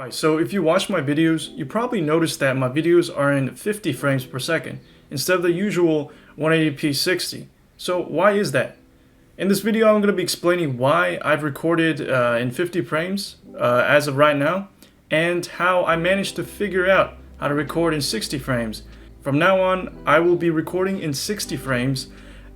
Alright, so if you watch my videos, you probably noticed that my videos are in 50 frames per second instead of the usual 180p 60. So why is that? In this video I'm going to be explaining why I've recorded in 50 frames as of right now, and how I managed to figure out how to record in 60 frames. From now on, I will be recording in 60 frames.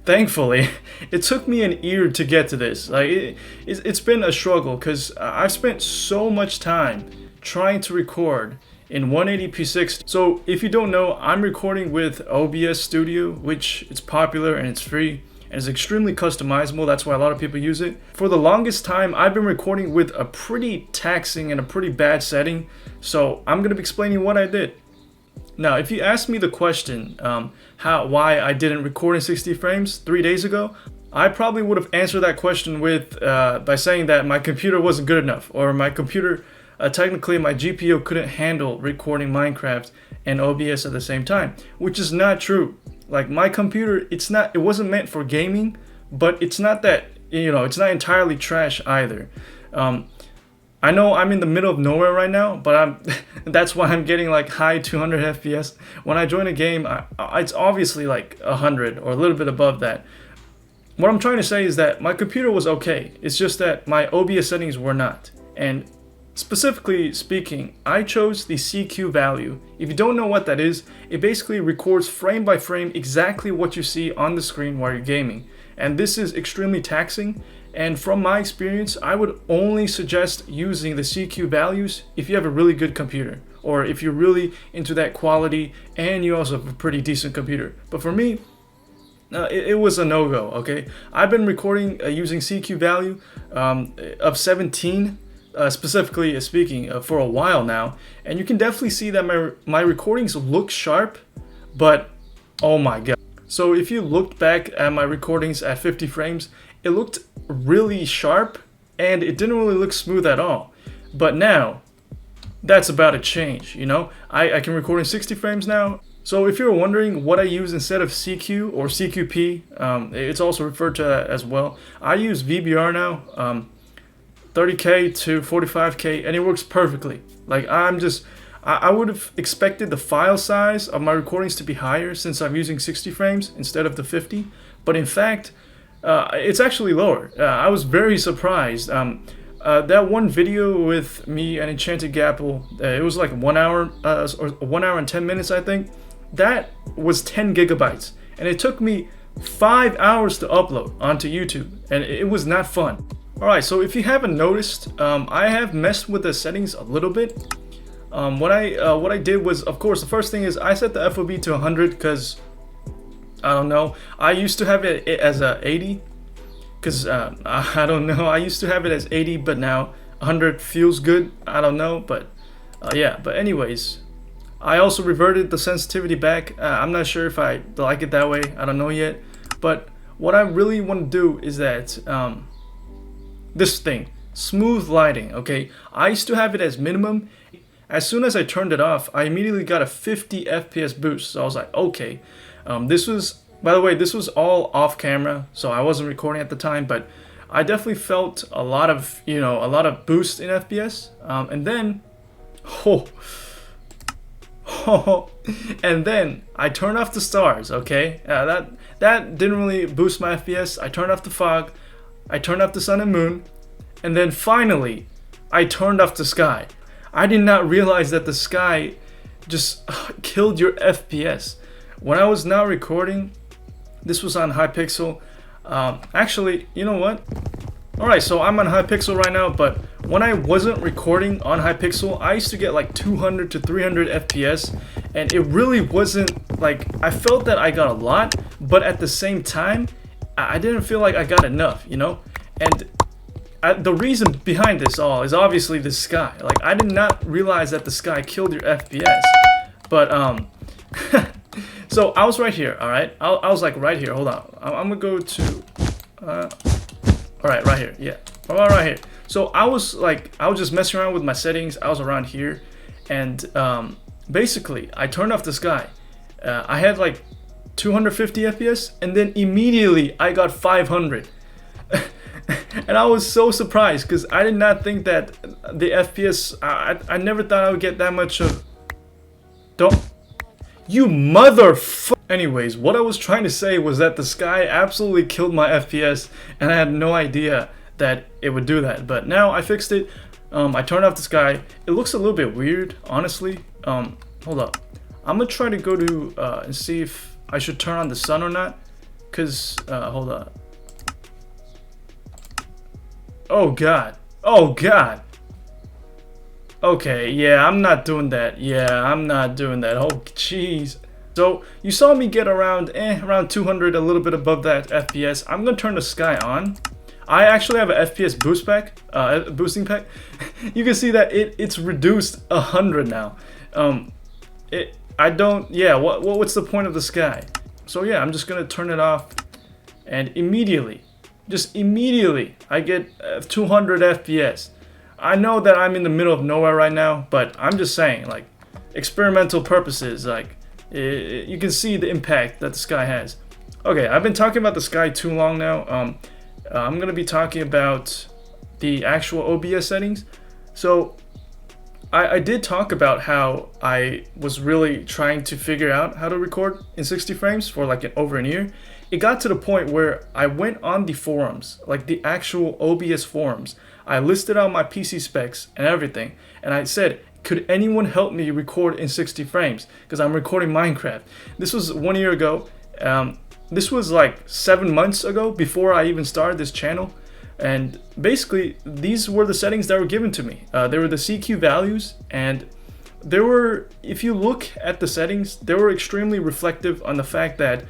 Thankfully, it took me an year to get to this. It's been a struggle because I've spent so much time trying to record in 180p 60. So if you don't know, I'm recording with OBS Studio, which it's popular and it's free and it's extremely customizable. That's why a lot of people use it. For the longest time, I've been recording with a pretty taxing and a pretty bad setting. So I'm going to be explaining what I did. Now, if you asked me the question, why I didn't record in 60 frames 3 days ago, I probably would have answered that question with by saying that my computer wasn't good enough, or my computer, technically my GPU couldn't handle recording Minecraft and OBS at the same time, which is not true. Like, my computer, it wasn't meant for gaming, but it's not that, it's not entirely trash either. I know I'm in the middle of nowhere right now, but that's why I'm getting like high 200 FPS. When I join a game, it's obviously like 100 or a little bit above that. What I'm trying to say is that my computer was okay. It's just that my OBS settings were not. And specifically speaking, I chose the CQ value. If you don't know what that is, it basically records frame by frame exactly what you see on the screen while you're gaming. And this is extremely taxing. And from my experience, I would only suggest using the CQ values if you have a really good computer, or if you're really into that quality and you also have a pretty decent computer. But for me, it was a no-go, okay? I've been recording using CQ value of 17, specifically speaking, for a while now. And you can definitely see that my recordings look sharp, but oh my god. So if you looked back at my recordings at 50 frames, it looked really sharp and it didn't really look smooth at all. But now, that's about to change, I can record in 60 frames now. So if you're wondering what I use instead of CQ or CQP, it's also referred to as well, I use VBR now, 30K to 45K, and it works perfectly. Like, I would have expected the file size of my recordings to be higher since I'm using 60 frames instead of the 50, but in fact, it's actually lower. I was very surprised. That one video with me and Enchanted Gapple, it was like 1 hour, or 1 hour and 10 minutes, I think. That was 10 gigabytes, and it took me 5 hours to upload onto YouTube, and it was not fun. Alright, so if you haven't noticed, I have messed with the settings a little bit. What I did was, of course, the first thing is I set the FOV to 100 because I don't know. I used to have it as a 80 because I don't know. I used to have it as 80, but now 100 feels good. I don't know, but yeah. But anyways, I also reverted the sensitivity back. I'm not sure if I like it that way. I don't know yet. But what I really want to do is that this thing, smooth lighting. Okay, I used to have it as minimum. As soon as I turned it off, I immediately got a 50 FPS boost. So I was like, okay. This was, by the way, this was all off camera, so I wasn't recording at the time, but I definitely felt a lot of, a lot of boost in FPS. And then, and then I turned off the stars, okay? That didn't really boost my FPS. I turned off the fog, I turned off the sun and moon, and then finally, I turned off the sky. I did not realize that the sky just killed your FPS. When I was now recording, this was on Hypixel. Actually, you know what? Alright, so I'm on Hypixel right now, but when I wasn't recording on Hypixel, I used to get like 200 to 300 FPS, and it really wasn't like, I felt that I got a lot, but at the same time, I didn't feel like I got enough, And the reason behind this all is obviously the sky. Like, I did not realize that the sky killed your FPS, but so I was right here, all right? I was like right here. Hold on. I'm gonna go to, all right, right here. Yeah, right here. So I was just messing around with my settings. I was around here, and basically I turned off the sky. I had like 250 FPS, and then immediately I got 500. And I was so surprised because I did not think that the FPS, I never thought I would get that much of. Don't. You motherfucker. Anyways, what I was trying to say was that the sky absolutely killed my FPS, and I had no idea that it would do that. But now I fixed it. I turned off the sky. It looks a little bit weird, honestly. Hold up. I'm gonna try to go to and see if I should turn on the sun or not. Cause hold on. Oh god. Oh god. Okay, yeah, I'm not doing that. Yeah, I'm not doing that. Oh jeez. So you saw me get around 200, a little bit above that FPS. I'm gonna turn the sky on. I actually have an FPS boost pack, boosting pack. You can see that it's reduced 100 now. What's the point of the sky? So yeah, I'm just gonna turn it off, and immediately, I get 200 FPS. I know that I'm in the middle of nowhere right now, but I'm just saying, like, experimental purposes, like, you can see the impact that the sky has. Okay, I've been talking about the sky too long now. I'm gonna be talking about the actual OBS settings. So I did talk about how I was really trying to figure out how to record in 60 frames for like over a year. It got to the point where I went on the forums, like the actual OBS forums. I listed out my PC specs and everything, and I said, could anyone help me record in 60 frames? Because I'm recording Minecraft. This was 1 year ago. This was like 7 months ago, before I even started this channel. And basically, these were the settings that were given to me. They were the CQ values, and they were, if you look at the settings, they were extremely reflective on the fact that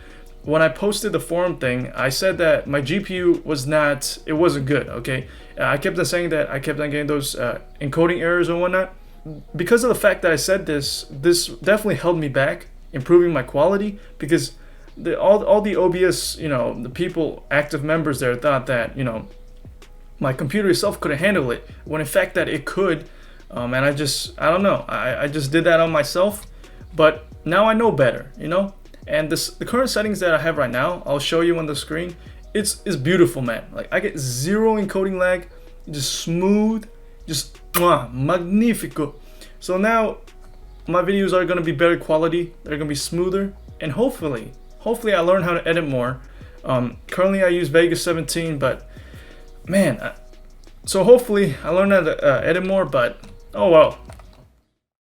when I posted the forum thing, I said that my GPU wasn't good, okay? I kept on saying that, I kept on getting those encoding errors and whatnot. Because of the fact that I said this definitely held me back, improving my quality, because all the OBS, the people, active members there thought that, my computer itself couldn't handle it, when in fact that it could. And I don't know, I just did that on myself. But now I know better, and the current settings that I have right now, I'll show you on the screen. It's beautiful, man. Like, I get zero encoding lag, just smooth, just magnifico. So now my videos are going to be better quality, they're going to be smoother, and hopefully I learn how to edit more. Currently I use Vegas 17, but man, so hopefully I learn how to edit more. But oh well,